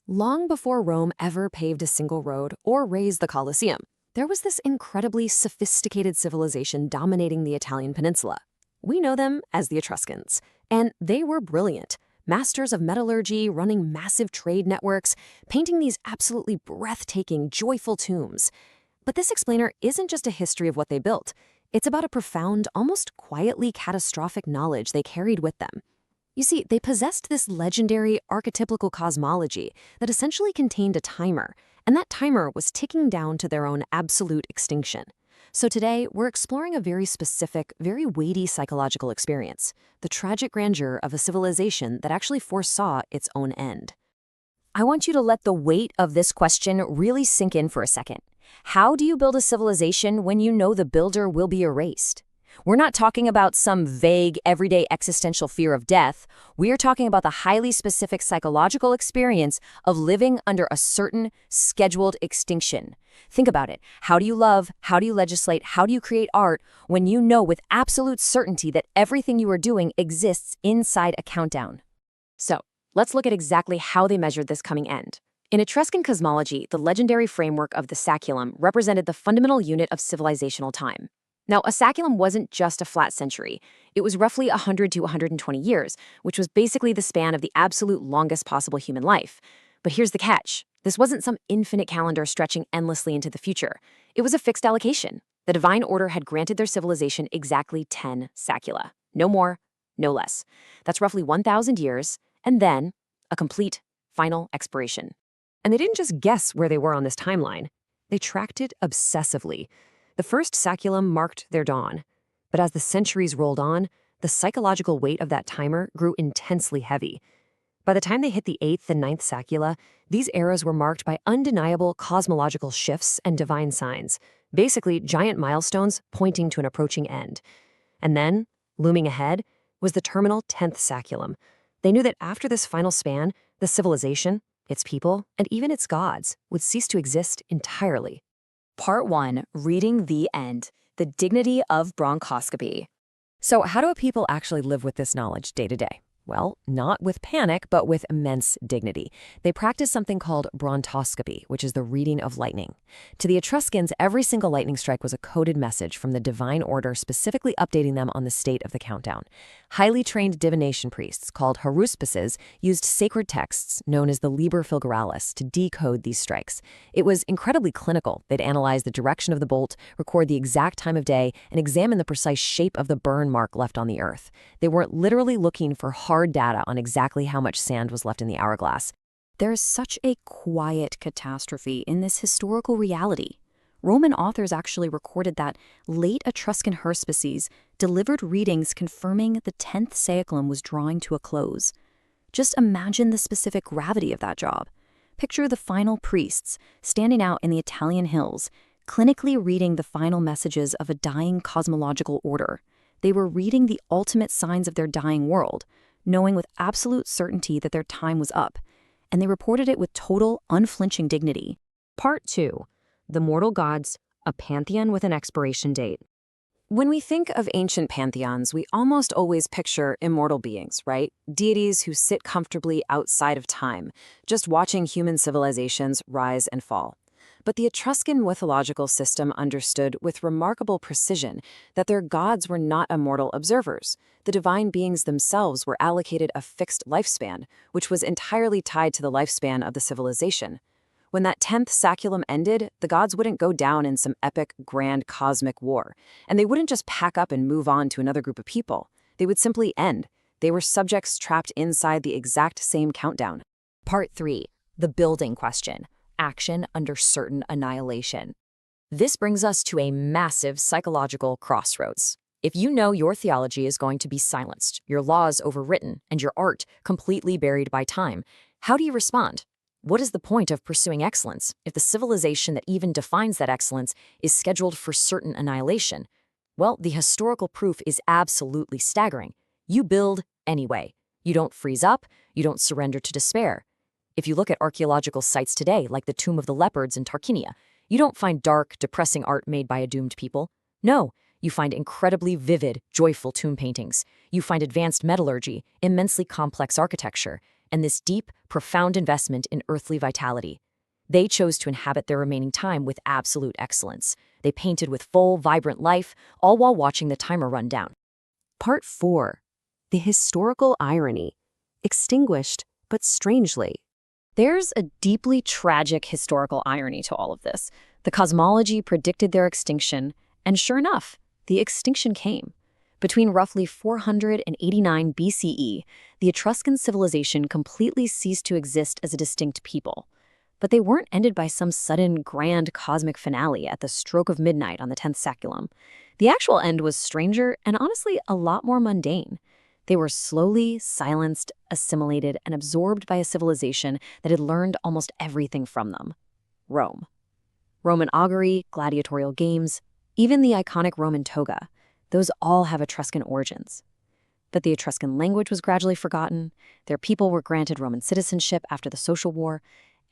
Long before Rome ever paved a single road or raised the Colosseum, there was this incredibly sophisticated civilization dominating the Italian peninsula. We know them as the Etruscans, and they were brilliant. Masters of metallurgy, running massive trade networks, painting these absolutely breathtaking, joyful tombs. But this explainer isn't just a history of what they built. It's about a profound, almost quietly catastrophic knowledge they carried with them. You see, they possessed this legendary archetypical cosmology that essentially contained a timer, and that timer was ticking down to their own absolute extinction. So today, we're exploring a very specific, very weighty psychological experience, the tragic grandeur of a civilization that actually foresaw its own end. I want you to let the weight of this question really sink in for a second. How do you build a civilization when you know the builder will be erased? We're not talking about some vague, everyday existential fear of death. We're talking about the highly specific psychological experience of living under a certain scheduled extinction. Think about it. How do you love? How do you legislate? How do you create art when you know with absolute certainty that everything you are doing exists inside a countdown? So, let's look at exactly how they measured this coming end. In Etruscan cosmology, the legendary framework of the Saeculum represented the fundamental unit of civilizational time. Now, a saeculum wasn't just a flat century. It was roughly 100 to 120 years, which was basically the span of the absolute longest possible human life. But here's the catch. This wasn't some infinite calendar stretching endlessly into the future. It was a fixed allocation. The divine order had granted their civilization exactly 10 saecula. No more, no less. That's roughly 1,000 years, and then a complete, final expiration. And they didn't just guess where they were on this timeline. They tracked it obsessively. The first saeculum marked their dawn, but as the centuries rolled on, the psychological weight of that timer grew intensely heavy. By the time they hit the 8th and 9th saecula, these eras were marked by undeniable cosmological shifts and divine signs, basically giant milestones pointing to an approaching end. And then, looming ahead, was the terminal 10th saeculum. They knew that after this final span, the civilization, its people, and even its gods would cease to exist entirely. Part 1, Reading the End, the Dignity of Bronchoscopy. So how do people actually live with this knowledge day to day? Well, not with panic, but with immense dignity. They practice something called bronchoscopy, which is the reading of lightning. To the Etruscans, every single lightning strike was a coded message from the divine order specifically updating them on the state of the countdown. Highly trained divination priests, called haruspices, used sacred texts known as the Liber Fulguralis to decode these strikes. It was incredibly clinical. They'd analyze the direction of the bolt, record the exact time of day, and examine the precise shape of the burn mark left on the earth. They weren't literally looking for hard data on exactly how much sand was left in the hourglass. There is such a quiet catastrophe in this historical reality. Roman authors actually recorded that late Etruscan haruspices delivered readings confirming the 10th saeculum was drawing to a close. Just imagine the specific gravity of that job. Picture the final priests standing out in the Italian hills, clinically reading the final messages of a dying cosmological order. They were reading the ultimate signs of their dying world, knowing with absolute certainty that their time was up, and they reported it with total, unflinching dignity. Part 2. The Mortal Gods, a Pantheon with an Expiration Date. When we think of ancient pantheons, we almost always picture immortal beings, right? Deities who sit comfortably outside of time, just watching human civilizations rise and fall. But the Etruscan mythological system understood with remarkable precision that their gods were not immortal observers. The divine beings themselves were allocated a fixed lifespan, which was entirely tied to the lifespan of the civilization. When that 10th saeculum ended, the gods wouldn't go down in some epic, grand cosmic war, and they wouldn't just pack up and move on to another group of people. They would simply end. They were subjects trapped inside the exact same countdown. Part 3, The Building Question. Action under certain annihilation. This brings us to a massive psychological crossroads. If you know your theology is going to be silenced, your laws overwritten, and your art completely buried by time, how do you respond? What is the point of pursuing excellence if the civilization that even defines that excellence is scheduled for certain annihilation? Well, the historical proof is absolutely staggering. You build anyway. You don't freeze up, you don't surrender to despair. If you look at archaeological sites today, like the Tomb of the Leopards in Tarquinia, you don't find dark, depressing art made by a doomed people. No, you find incredibly vivid, joyful tomb paintings. You find advanced metallurgy, immensely complex architecture, and this deep, profound investment in earthly vitality. They chose to inhabit their remaining time with absolute excellence. They painted with full, vibrant life, all while watching the timer run down. Part 4. The historical irony. Extinguished, but strangely. There's a deeply tragic historical irony to all of this. The cosmology predicted their extinction, and sure enough, the extinction came. Between roughly 489 BCE, the Etruscan civilization completely ceased to exist as a distinct people. But they weren't ended by some sudden, grand cosmic finale at the stroke of midnight on the 10th Saeculum. The actual end was stranger and honestly a lot more mundane. They were slowly silenced, assimilated, and absorbed by a civilization that had learned almost everything from them. Rome. Roman augury, gladiatorial games, even the iconic Roman toga, those all have Etruscan origins. But the Etruscan language was gradually forgotten, their people were granted Roman citizenship after the Social War,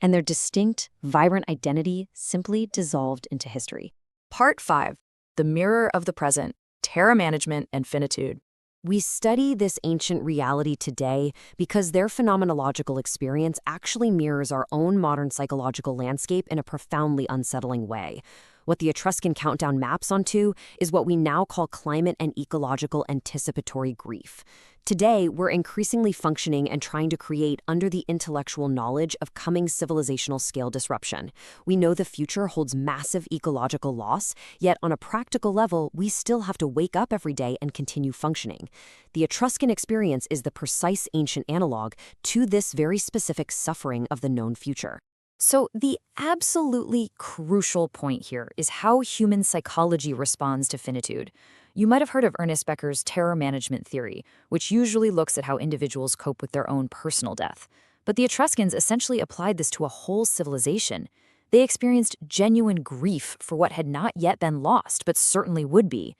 and their distinct, vibrant identity simply dissolved into history. Part 5. The Mirror of the Present, Terra Management and Finitude. We study this ancient reality today because their phenomenological experience actually mirrors our own modern psychological landscape in a profoundly unsettling way. What the Etruscan countdown maps onto is what we now call climate and ecological anticipatory grief. Today, we're increasingly functioning and trying to create under the intellectual knowledge of coming civilizational scale disruption. We know the future holds massive ecological loss, yet on a practical level, we still have to wake up every day and continue functioning. The Etruscan experience is the precise ancient analog to this very specific suffering of the known future. So the absolutely crucial point here is how human psychology responds to finitude. You might have heard of Ernest Becker's terror management theory, which usually looks at how individuals cope with their own personal death. But the Etruscans essentially applied this to a whole civilization. They experienced genuine grief for what had not yet been lost, but certainly would be.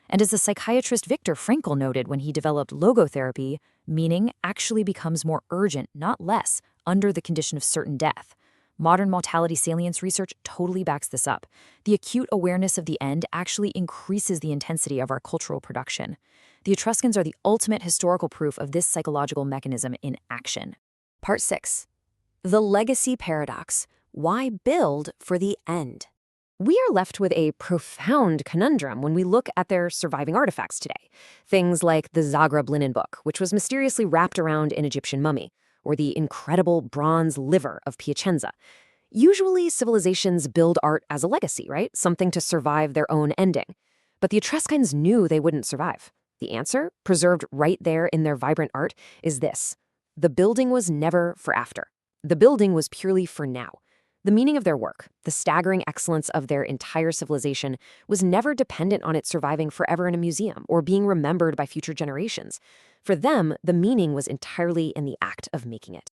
And as the psychiatrist Viktor Frankl noted when he developed logotherapy, meaning actually becomes more urgent, not less, under the condition of certain death. Modern mortality salience research totally backs this up. The acute awareness of the end actually increases the intensity of our cultural production. The Etruscans are the ultimate historical proof of this psychological mechanism in action. Part 6. The legacy paradox. Why build for the end? We are left with a profound conundrum when we look at their surviving artifacts today. Things like the Zagreb linen book, which was mysteriously wrapped around an Egyptian mummy, or the incredible bronze liver of Piacenza. Usually, civilizations build art as a legacy, right? Something to survive their own ending. But the Etruscans knew they wouldn't survive. The answer, preserved right there in their vibrant art, is this. The building was never for after. The building was purely for now. The meaning of their work, the staggering excellence of their entire civilization, was never dependent on it surviving forever in a museum or being remembered by future generations. For them, the meaning was entirely in the act of making it.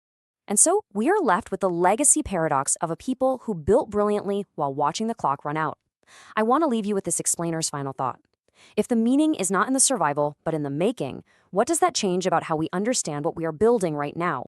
And so we are left with the legacy paradox of a people who built brilliantly while watching the clock run out. I want to leave you with this explainer's final thought. If the meaning is not in the survival, but in the making, what does that change about how we understand what we are building right now?